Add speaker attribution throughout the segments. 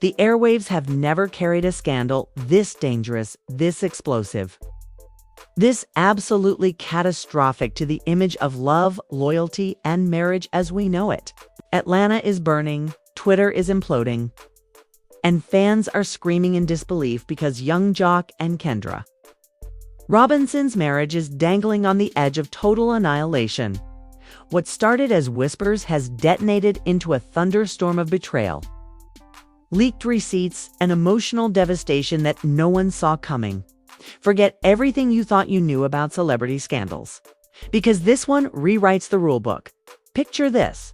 Speaker 1: The airwaves have never carried a scandal this dangerous, this explosive, this absolutely catastrophic to the image of love, loyalty, and marriage as we know it. Atlanta is burning, Twitter is imploding, and fans are screaming in disbelief because young Joc and Kendra Robinson's marriage is dangling on the edge of total annihilation. What started as whispers has detonated into a thunderstorm of betrayal, leaked receipts, and emotional devastation that no one saw coming. Forget everything you thought you knew about celebrity scandals, because this one rewrites the rulebook. Picture this.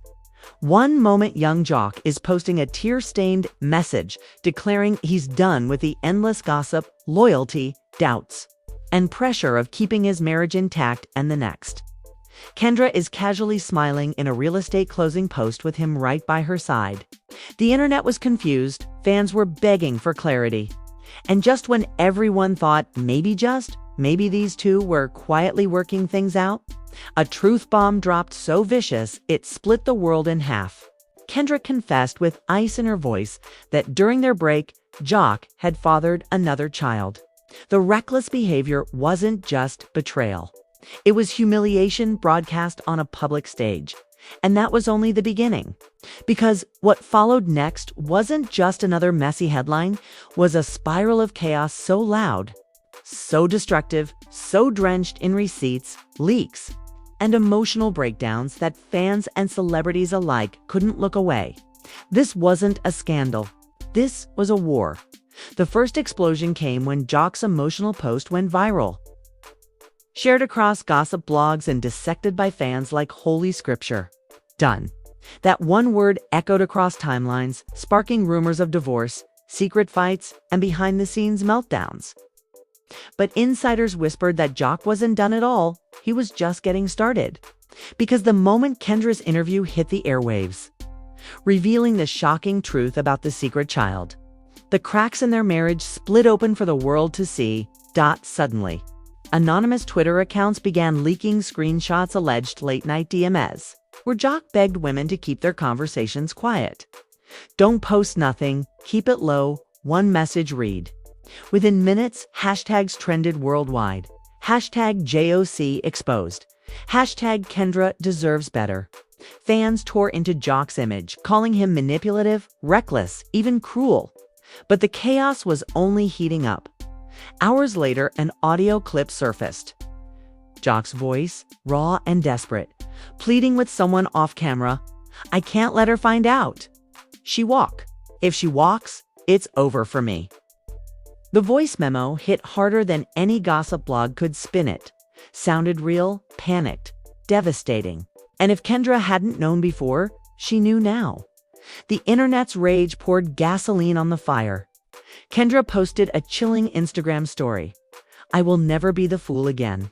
Speaker 1: One moment young Joc is posting a tear-stained message declaring he's done with the endless gossip, loyalty, doubts, and pressure of keeping his marriage intact, and the next, Kendra is casually smiling in a real estate closing post with him right by her side. The internet was confused, fans were begging for clarity. And just when everyone thought maybe these two were quietly working things out, a truth bomb dropped so vicious it split the world in half. Kendra confessed with ice in her voice that during their break, Joc had fathered another child. The reckless behavior wasn't just betrayal. It was humiliation broadcast on a public stage. And that was only the beginning. Because what followed next wasn't just another messy headline, was a spiral of chaos so loud, so destructive, so drenched in receipts, leaks, and emotional breakdowns that fans and celebrities alike couldn't look away. This wasn't a scandal. This was a war. The first explosion came when Joc's emotional post went viral, shared across gossip blogs and dissected by fans like holy scripture. Done. That one word echoed across timelines, sparking rumors of divorce, secret fights, and behind-the-scenes meltdowns. But insiders whispered that Joc wasn't done at all. He was just getting started. Because the moment Kendra's interview hit the airwaves, revealing the shocking truth about the secret child, the cracks in their marriage split open for the world to see. Suddenly, anonymous Twitter accounts began leaking screenshots alleged late-night DMs, where Joc begged women to keep their conversations quiet. Don't post nothing, keep it low, one message read. Within minutes, hashtags trended worldwide. Hashtag JOC exposed. Hashtag Kendra deserves better. Fans tore into Joc's image, calling him manipulative, reckless, even cruel. But the chaos was only heating up. Hours later, an audio clip surfaced. Joc's voice, raw and desperate, pleading with someone off camera, "I can't let her find out. She walk. If she walks, it's over for me." The voice memo hit harder than any gossip blog could spin it. Sounded real, panicked, devastating. And if Kendra hadn't known before, she knew now. The internet's rage poured gasoline on the fire. Kendra posted a chilling Instagram story. "I will never be the fool again."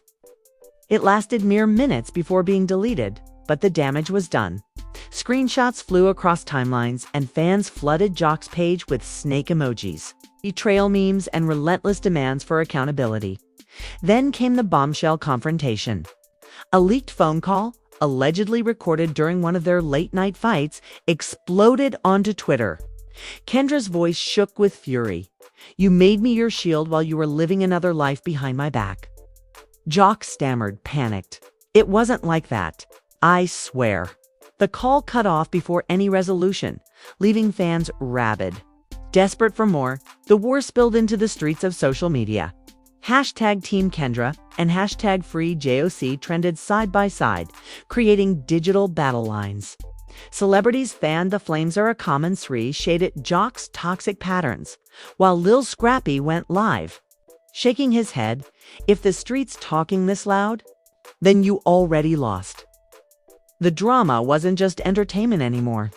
Speaker 1: It lasted mere minutes before being deleted, but the damage was done. Screenshots flew across timelines, and fans flooded Joc's page with snake emojis, betrayal memes, and relentless demands for accountability. Then came the bombshell confrontation. A leaked phone call, allegedly recorded during one of their late-night fights, exploded onto Twitter. Kendra's voice shook with fury. "You made me your shield while you were living another life behind my back." Joc stammered, panicked. "It wasn't like that. I swear." The call cut off before any resolution, leaving fans rabid. Desperate for more, the war spilled into the streets of social media. Hashtag Team Kendra and hashtag Free JOC trended side by side, creating digital battle lines. Celebrities fanned "The flames are a common Sri" shade at Joc's toxic patterns, while Lil Scrappy went live, shaking his head. "If the street's talking this loud, then you already lost." The drama wasn't just entertainment anymore.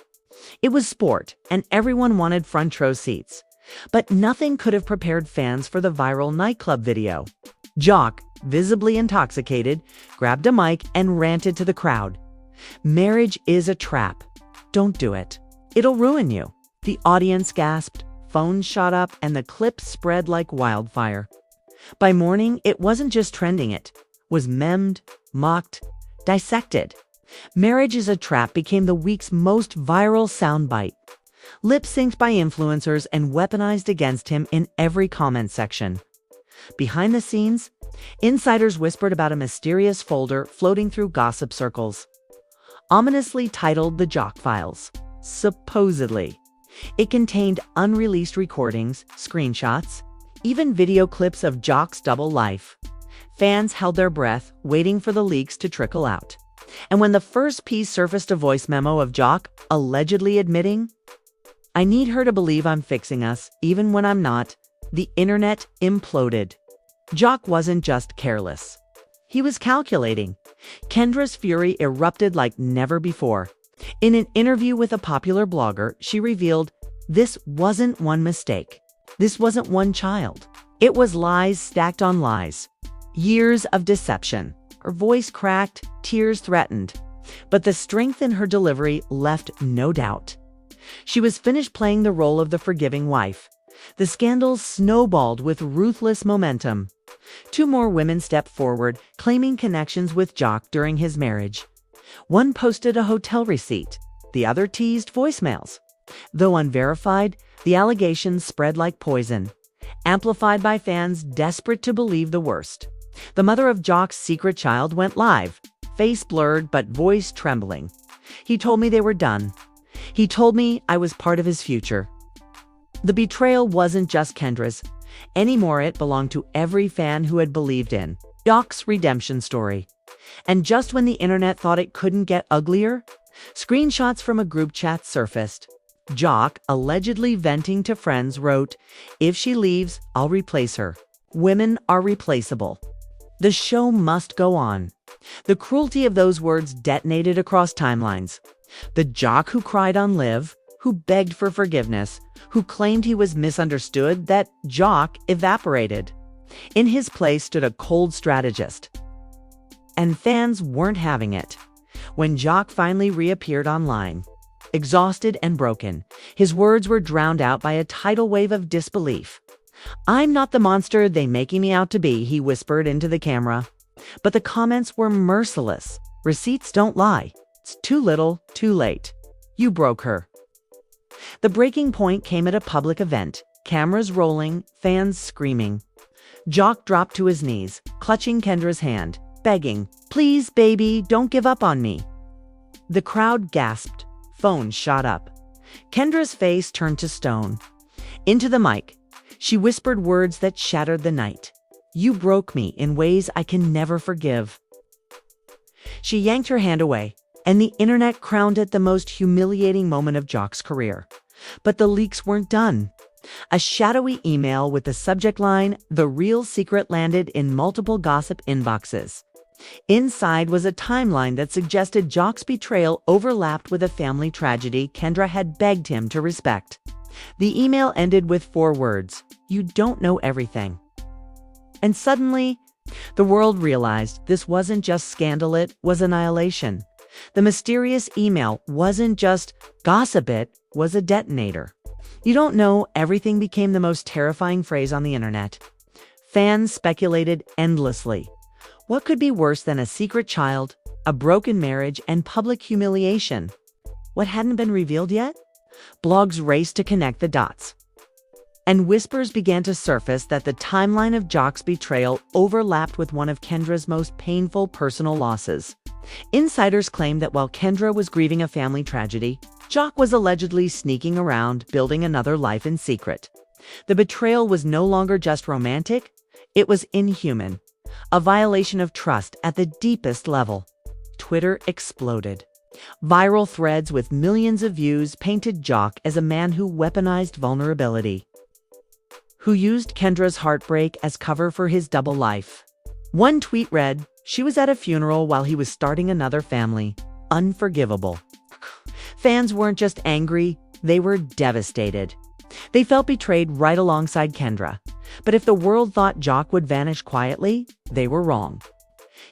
Speaker 1: It was sport, and everyone wanted front row seats. But nothing could have prepared fans for the viral nightclub video. Joc, visibly intoxicated, grabbed a mic and ranted to the crowd. "Marriage is a trap. Don't do it. It'll ruin you." The audience gasped, phones shot up, and the clip spread like wildfire. By morning, it wasn't just trending, it was memed, mocked, dissected. "Marriage is a Trap" became the week's most viral soundbite. lip-synced by influencers and weaponized against him in every comment section. Behind the scenes, insiders whispered about a mysterious folder floating through gossip circles, ominously titled the Joc Files. Supposedly, it contained unreleased recordings, screenshots, even video clips of Joc's double life. Fans held their breath, waiting for the leaks to trickle out. And when the first piece surfaced, a voice memo of Joc allegedly admitting, "I need her to believe I'm fixing us, even when I'm not," the internet imploded. Joc wasn't just careless. He was calculating. Kendra's fury erupted like never before. In an interview with a popular blogger, she revealed, "This wasn't one mistake. This wasn't one child. It was lies stacked on lies. Years of deception." Her voice cracked, tears threatened, but the strength in her delivery left no doubt. She was finished playing the role of the forgiving wife. The scandal snowballed with ruthless momentum. Two more women stepped forward, claiming connections with Joc during his marriage. One posted a hotel receipt, the other teased voicemails. Though unverified, the allegations spread like poison, amplified by fans desperate to believe the worst. The mother of Joc's secret child went live, face blurred but voice trembling. "He told me they were done. He told me I was part of his future." The betrayal wasn't just Kendra's. Anymore, it belonged to every fan who had believed in Joc's redemption story. And just when the internet thought it couldn't get uglier, screenshots from a group chat surfaced. Joc, allegedly venting to friends, wrote, "If she leaves, I'll replace her. Women are replaceable." The show must go on. The cruelty of those words detonated across timelines. The Joc who cried on Live, who begged for forgiveness, who claimed he was misunderstood, that Joc evaporated. In his place stood a cold strategist. And fans weren't having it. When Joc finally reappeared online, exhausted and broken, his words were drowned out by a tidal wave of disbelief. "I'm not the monster they making me out to be," he whispered into the camera. But the comments were merciless. "Receipts don't lie. It's too little, too late. You broke her." The breaking point came at a public event, cameras rolling, fans screaming. Joc dropped to his knees, clutching Kendra's hand, begging, "Please, baby, don't give up on me." The crowd gasped. Phones shot up. Kendra's face turned to stone. Into the mic, she whispered words that shattered the night. "You broke me in ways I can never forgive." She yanked her hand away, and the internet crowned it the most humiliating moment of Joc's career. But the leaks weren't done. A shadowy email with the subject line, "The real secret," landed in multiple gossip inboxes. Inside was a timeline that suggested Joc's betrayal overlapped with a family tragedy Kendra had begged him to respect. The email ended with 4 words, "You don't know everything." And suddenly, the world realized this wasn't just scandal, it was annihilation. The mysterious email wasn't just gossip, it was a detonator. "You don't know everything" became the most terrifying phrase on the internet. Fans speculated endlessly. What could be worse than a secret child, a broken marriage, and public humiliation? What hadn't been revealed yet? Blogs raced to connect the dots. And whispers began to surface that the timeline of Joc's betrayal overlapped with one of Kendra's most painful personal losses. Insiders claimed that while Kendra was grieving a family tragedy, Joc was allegedly sneaking around, building another life in secret. The betrayal was no longer just romantic, it was inhuman. A violation of trust at the deepest level. Twitter exploded. Viral threads with millions of views painted Joc as a man who weaponized vulnerability, who used Kendra's heartbreak as cover for his double life. One tweet read, "She was at a funeral while he was starting another family. Unforgivable." Fans weren't just angry, they were devastated. They felt betrayed right alongside Kendra. But if the world thought Joc would vanish quietly, they were wrong.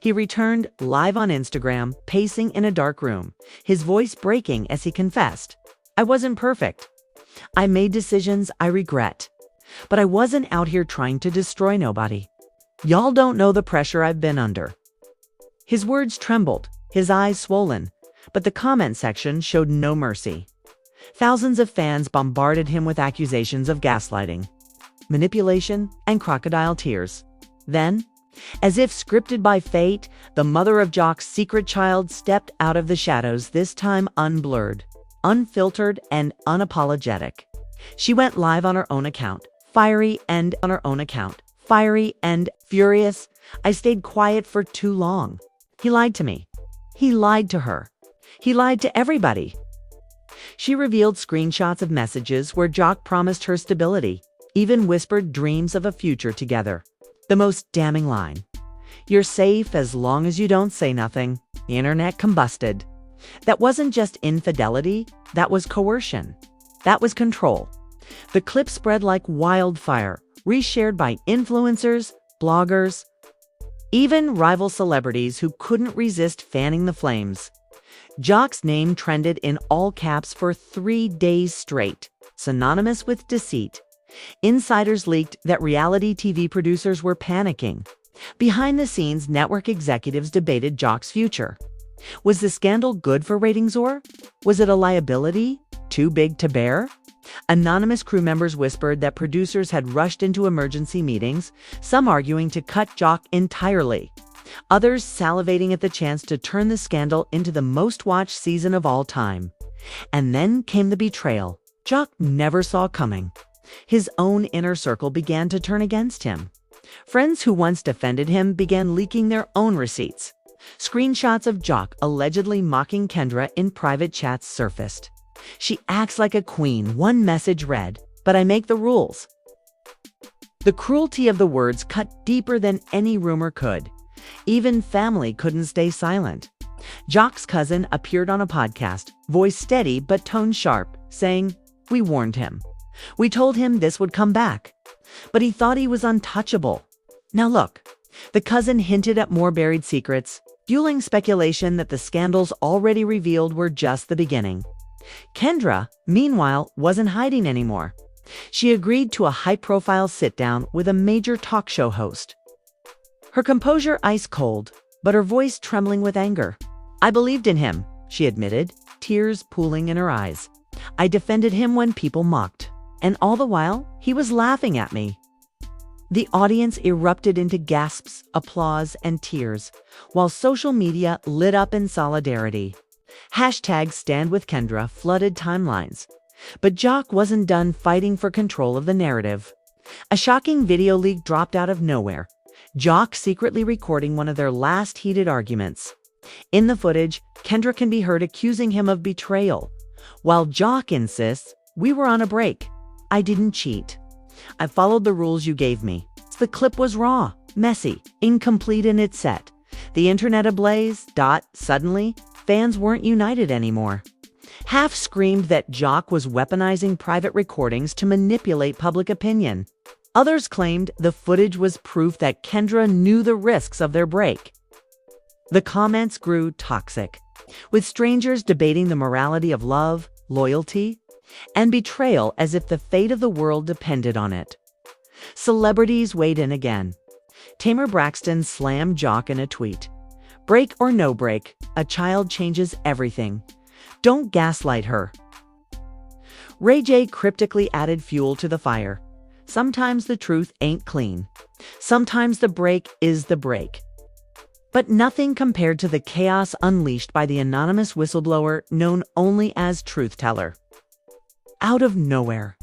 Speaker 1: He returned live on Instagram, pacing in a dark room, his voice breaking as he confessed, "I wasn't perfect. I made decisions I regret. But I wasn't out here trying to destroy nobody. Y'all don't know the pressure I've been under." His words trembled, his eyes swollen, but the comment section showed no mercy. Thousands of fans bombarded him with accusations of gaslighting, manipulation, and crocodile tears. Then, as if scripted by fate, the mother of Joc's secret child stepped out of the shadows, this time unblurred, unfiltered, and unapologetic. She went live on her own account, fiery and furious. I stayed quiet for too long. He lied to me. He lied to her. He lied to everybody. She revealed screenshots of messages where Joc promised her stability, even whispered dreams of a future together. The most damning line: "You're safe as long as you don't say nothing." The internet combusted. That wasn't just infidelity, that was coercion. That was control. The clip spread like wildfire, reshared by influencers, bloggers, even rival celebrities who couldn't resist fanning the flames. Joc's name trended in all caps for 3 days straight, synonymous with deceit. Insiders leaked that reality TV producers were panicking. Behind the scenes, network executives debated Joc's future. Was the scandal good for ratings, or was it a liability too big to bear? Anonymous crew members whispered that producers had rushed into emergency meetings, some arguing to cut Joc entirely, others salivating at the chance to turn the scandal into the most-watched season of all time. And then came the betrayal Joc never saw coming. His own inner circle began to turn against him. Friends who once defended him began leaking their own receipts. Screenshots of Joc allegedly mocking Kendra in private chats surfaced. "She acts like a queen," one message read, "but I make the rules." The cruelty of the words cut deeper than any rumor could. Even family couldn't stay silent. Joc's cousin appeared on a podcast, voice steady but tone sharp, saying, "We warned him. We told him this would come back. But he thought he was untouchable." Now look, the cousin hinted at more buried secrets, fueling speculation that the scandals already revealed were just the beginning. Kendra, meanwhile, wasn't hiding anymore. She agreed to a high-profile sit-down with a major talk show host. Her composure ice cold, but her voice trembling with anger. "I believed in him," she admitted, tears pooling in her eyes. "I defended him when people mocked. And all the while, he was laughing at me." The audience erupted into gasps, applause, and tears, while social media lit up in solidarity. Hashtag #StandWithKendra flooded timelines. But Joc wasn't done fighting for control of the narrative. A shocking video leak dropped out of nowhere, Joc secretly recording one of their last heated arguments. In the footage, Kendra can be heard accusing him of betrayal, while Joc insists, "We were on a break. I didn't cheat. I followed the rules you gave me." The clip was raw, messy, incomplete in its set. The internet ablaze. Suddenly, fans weren't united anymore. Half screamed that Joc was weaponizing private recordings to manipulate public opinion. Others claimed the footage was proof that Kendra knew the risks of their break. The comments grew toxic, with strangers debating the morality of love, loyalty, and betrayal as if the fate of the world depended on it. Celebrities weighed in again. Tamar Braxton slammed Joc in a tweet. "Break or no break, a child changes everything. Don't gaslight her." Ray J cryptically added fuel to the fire. "Sometimes the truth ain't clean. Sometimes the break is the break." But nothing compared to the chaos unleashed by the anonymous whistleblower known only as Truth Teller. Out of nowhere,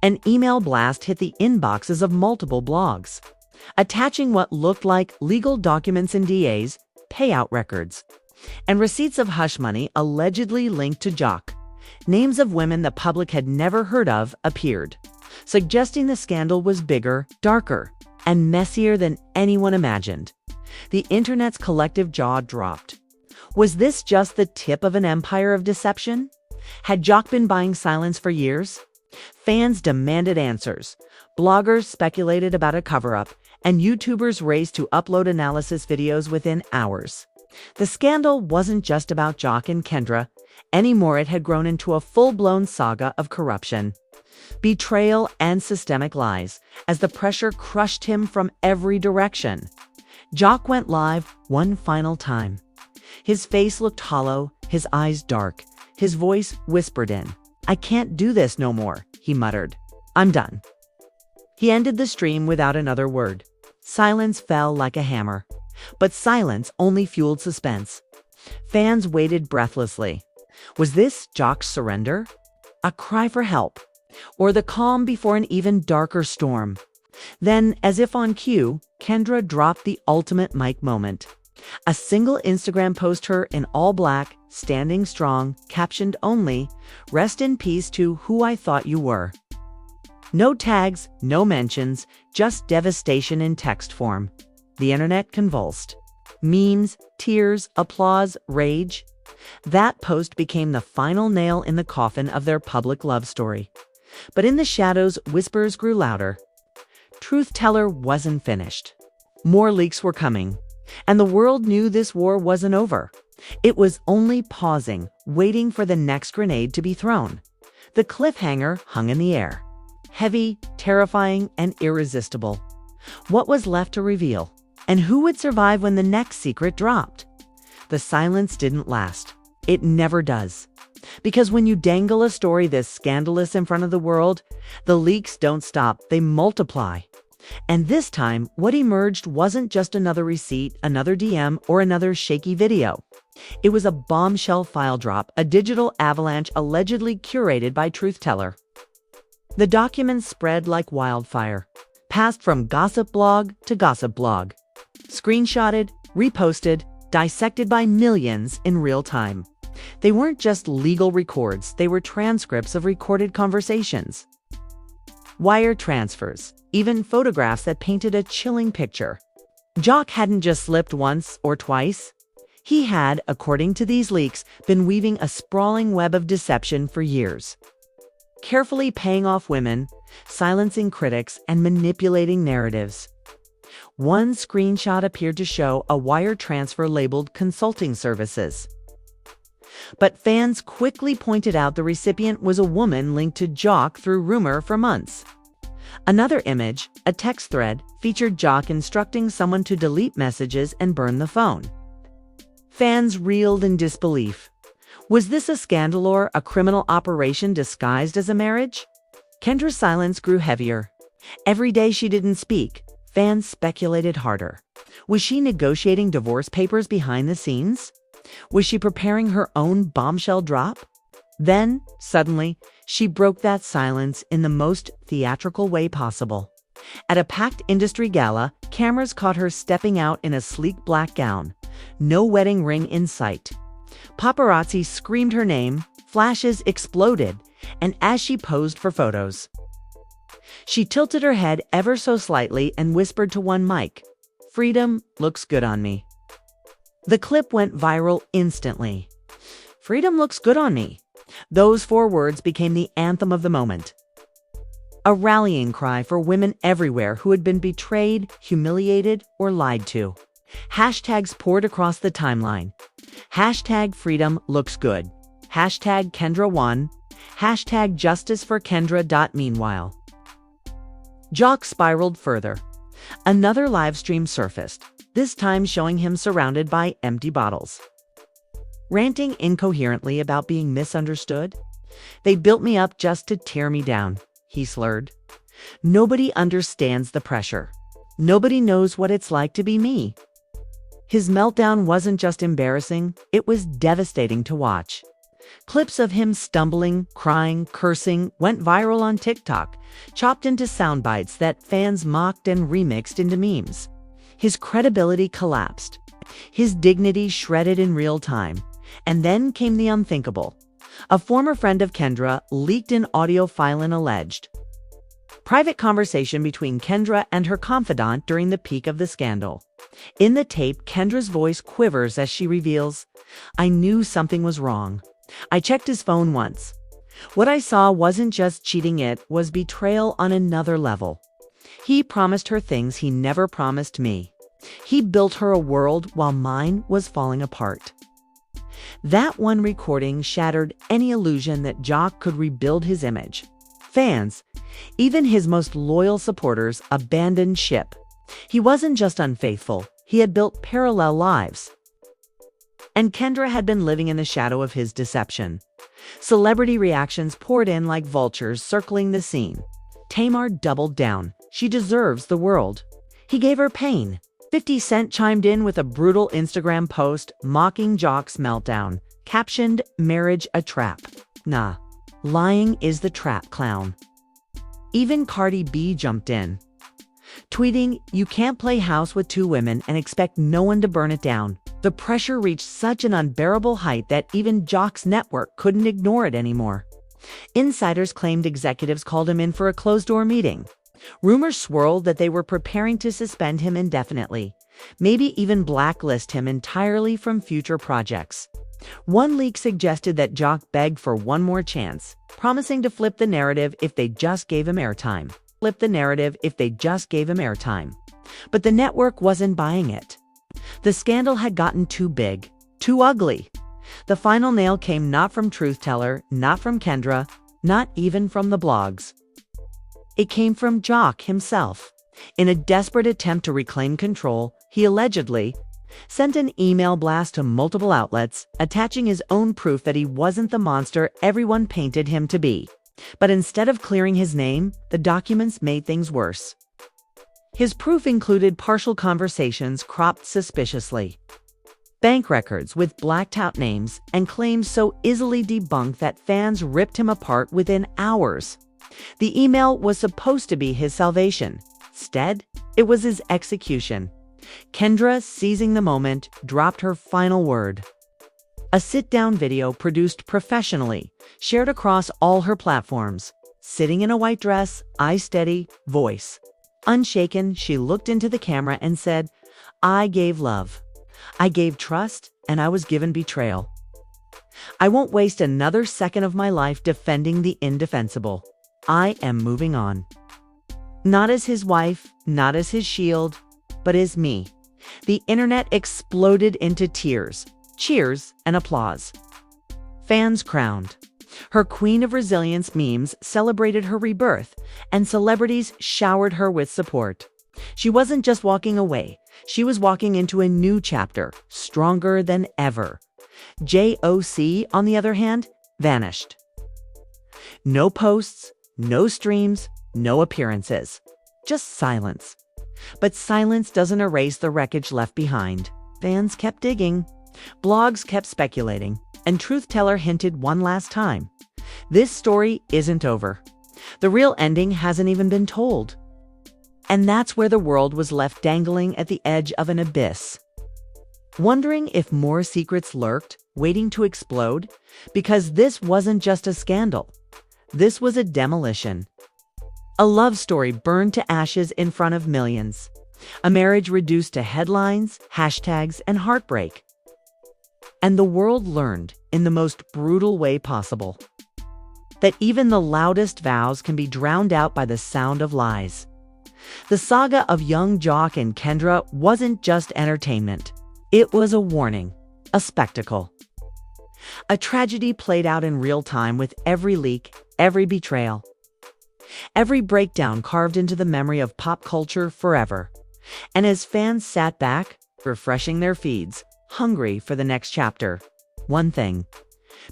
Speaker 1: an email blast hit the inboxes of multiple blogs, attaching what looked like legal documents and DAs, payout records, and receipts of hush money allegedly linked to Joc. Names of women the public had never heard of appeared, suggesting the scandal was bigger, darker, and messier than anyone imagined. The internet's collective jaw dropped. Was this just the tip of an empire of deception? Had Joc been buying silence for years? Fans demanded answers. Bloggers speculated about a cover-up, and YouTubers raced to upload analysis videos within hours. The scandal wasn't just about Joc and Kendra. Anymore, it had grown into a full-blown saga of corruption, betrayal, and systemic lies, as the pressure crushed him from every direction. Joc went live one final time. His face looked hollow, his eyes dark, his voice whispered in, "I can't do this no more," he muttered. "I'm done." He ended the stream without another word. Silence fell like a hammer. But silence only fueled suspense. Fans waited breathlessly. Was this Joc's surrender? A cry for help? Or the calm before an even darker storm? Then, as if on cue, Kendra dropped the ultimate mic moment. A single Instagram post, her in all black, standing strong, captioned only, "Rest in peace to who I thought you were." No tags, no mentions, just devastation in text form. The internet convulsed. Memes, tears, applause, rage. That post became the final nail in the coffin of their public love story. But in the shadows, whispers grew louder. Truth Teller wasn't finished. More leaks were coming. And the world knew this war wasn't over. It was only pausing, waiting for the next grenade to be thrown. The cliffhanger hung in the air. Heavy, terrifying, and irresistible. What was left to reveal? And who would survive when the next secret dropped? The silence didn't last. It never does. Because when you dangle a story this scandalous in front of the world, the leaks don't stop, they multiply. And this time, what emerged wasn't just another receipt, another DM, or another shaky video. It was a bombshell file drop, a digital avalanche allegedly curated by Truth Teller. The documents spread like wildfire, passed from gossip blog to gossip blog. Screenshotted, reposted, dissected by millions in real time. They weren't just legal records, they were transcripts of recorded conversations. Wire transfers, even photographs that painted a chilling picture. Joc hadn't just slipped once or twice. He had, according to these leaks, been weaving a sprawling web of deception for years. Carefully paying off women, silencing critics, and manipulating narratives. One screenshot appeared to show a wire transfer labeled consulting services. But fans quickly pointed out the recipient was a woman linked to Joc through rumor for months. Another image, a text thread, featured Joc instructing someone to delete messages and burn the phone. Fans reeled in disbelief. Was this a scandal or a criminal operation disguised as a marriage? Kendra's silence grew heavier. Every day she didn't speak, fans speculated harder. Was she negotiating divorce papers behind the scenes? Was she preparing her own bombshell drop? Then, suddenly, she broke that silence in the most theatrical way possible. At a packed industry gala, cameras caught her stepping out in a sleek black gown. No wedding ring in sight. Paparazzi screamed her name, flashes exploded, and as she posed for photos, she tilted her head ever so slightly and whispered to one mic, "Freedom looks good on me." The clip went viral instantly. "Freedom looks good on me." Those 4 words became the anthem of the moment. A rallying cry for women everywhere who had been betrayed, humiliated, or lied to. Hashtags poured across the timeline. Hashtag freedom looks good. Hashtag Kendra won. Hashtag justice for Kendra. Meanwhile, Joc spiraled further. Another live stream surfaced, this time showing him surrounded by empty bottles. Ranting incoherently about being misunderstood. "They built me up just to tear me down," he slurred. "Nobody understands the pressure. Nobody knows what it's like to be me." His meltdown wasn't just embarrassing, it was devastating to watch. Clips of him stumbling, crying, cursing went viral on TikTok, chopped into sound bites that fans mocked and remixed into memes. His credibility collapsed. His dignity shredded in real time. And then came the unthinkable. A former friend of Kendra leaked an audio file and alleged private conversation between Kendra and her confidant during the peak of the scandal. In the tape, Kendra's voice quivers as she reveals, "I knew something was wrong. I checked his phone once. What I saw wasn't just cheating, it was betrayal on another level. He promised her things he never promised me. He built her a world while mine was falling apart." That one recording shattered any illusion that Joc could rebuild his image. Fans, even his most loyal supporters, abandoned ship. He wasn't just unfaithful, he had built parallel lives. And Kendra had been living in the shadow of his deception. Celebrity reactions poured in like vultures circling the scene. Tamar doubled down. She deserves the world. He gave her pain. 50 Cent chimed in with a brutal Instagram post mocking Joc's meltdown, captioned, "Marriage a trap." Nah, lying is the trap, clown. Even Cardi B jumped in, tweeting, "You can't play house with two women and expect no one to burn it down." The pressure reached such an unbearable height that even Joc's network couldn't ignore it anymore. Insiders claimed executives called him in for a closed-door meeting. Rumors swirled that they were preparing to suspend him indefinitely, maybe even blacklist him entirely from future projects. One leak suggested that Joc begged for one more chance, promising to flip the narrative if they just gave him airtime. But the network wasn't buying it. The scandal had gotten too big, too ugly. The final nail came not from Truth Teller, not from Kendra, not even from the blogs. It came from Joc himself. In a desperate attempt to reclaim control, he allegedly sent an email blast to multiple outlets, attaching his own proof that he wasn't the monster everyone painted him to be. But instead of clearing his name, the documents made things worse. His proof included partial conversations cropped suspiciously, bank records with blacked-out names, and claims so easily debunked that fans ripped him apart within hours. The email was supposed to be his salvation. Instead, it was his execution. Kendra, seizing the moment, dropped her final word. A sit-down video produced professionally, shared across all her platforms. Sitting in a white dress, eyes steady, voice unshaken, she looked into the camera and said, "I gave love. I gave trust, and I was given betrayal. I won't waste another second of my life defending the indefensible. I am moving on." Not as his wife, not as his shield, but as me. The internet exploded into tears, cheers, and applause. Fans crowned her queen of resilience, memes celebrated her rebirth, and celebrities showered her with support. She wasn't just walking away, she was walking into a new chapter, stronger than ever. Joc, on the other hand, vanished. No posts, no streams, no appearances. Just silence. But silence doesn't erase the wreckage left behind. Fans kept digging. Blogs kept speculating. And Truth Teller hinted one last time. This story isn't over. The real ending hasn't even been told. And that's where the world was left dangling at the edge of an abyss, wondering if more secrets lurked, waiting to explode. Because this wasn't just a scandal. This was a demolition. A love story burned to ashes in front of millions. A marriage reduced to headlines, hashtags, and heartbreak. And the world learned, in the most brutal way possible, that even the loudest vows can be drowned out by the sound of lies. The saga of young Joc and Kendra wasn't just entertainment. It was a warning, a spectacle. A tragedy played out in real time with every leak, every betrayal, every breakdown carved into the memory of pop culture forever. And as fans sat back, refreshing their feeds, hungry for the next chapter, one thing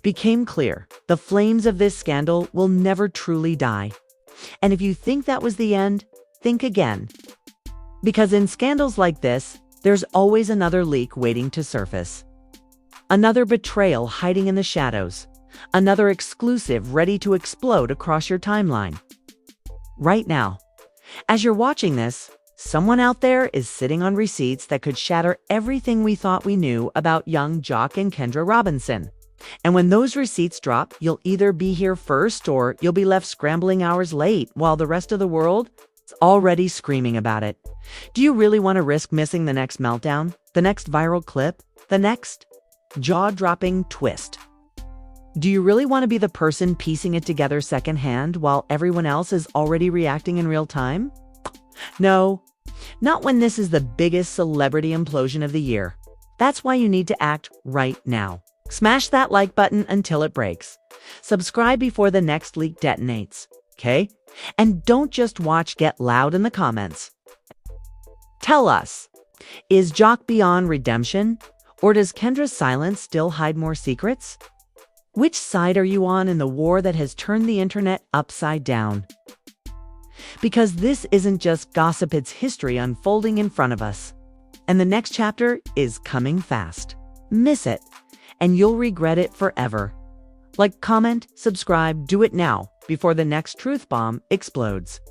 Speaker 1: became clear: the flames of this scandal will never truly die. And if you think that was the end, think again. Because in scandals like this, there's always another leak waiting to surface. Another betrayal hiding in the shadows. Another exclusive ready to explode across your timeline. Right now, as you're watching this, someone out there is sitting on receipts that could shatter everything we thought we knew about young Joc and Kendra Robinson. And when those receipts drop, you'll either be here first or you'll be left scrambling hours late while the rest of the world is already screaming about it. Do you really want to risk missing the next meltdown, the next viral clip, the next jaw-dropping twist? Do you really want to be the person piecing it together secondhand while everyone else is already reacting in real time? No, not when this is the biggest celebrity implosion of the year. That's why you need to act right now. Smash that like button until it breaks. Subscribe before the next leak detonates, okay? And don't just watch, get loud in the comments. Tell us, is Joc beyond redemption? Or does Kendra's silence still hide more secrets? Which side are you on in the war that has turned the internet upside down? Because this isn't just gossip, it's history unfolding in front of us. And the next chapter is coming fast. Miss it, and you'll regret it forever. Like, comment, subscribe, do it now before the next truth bomb explodes.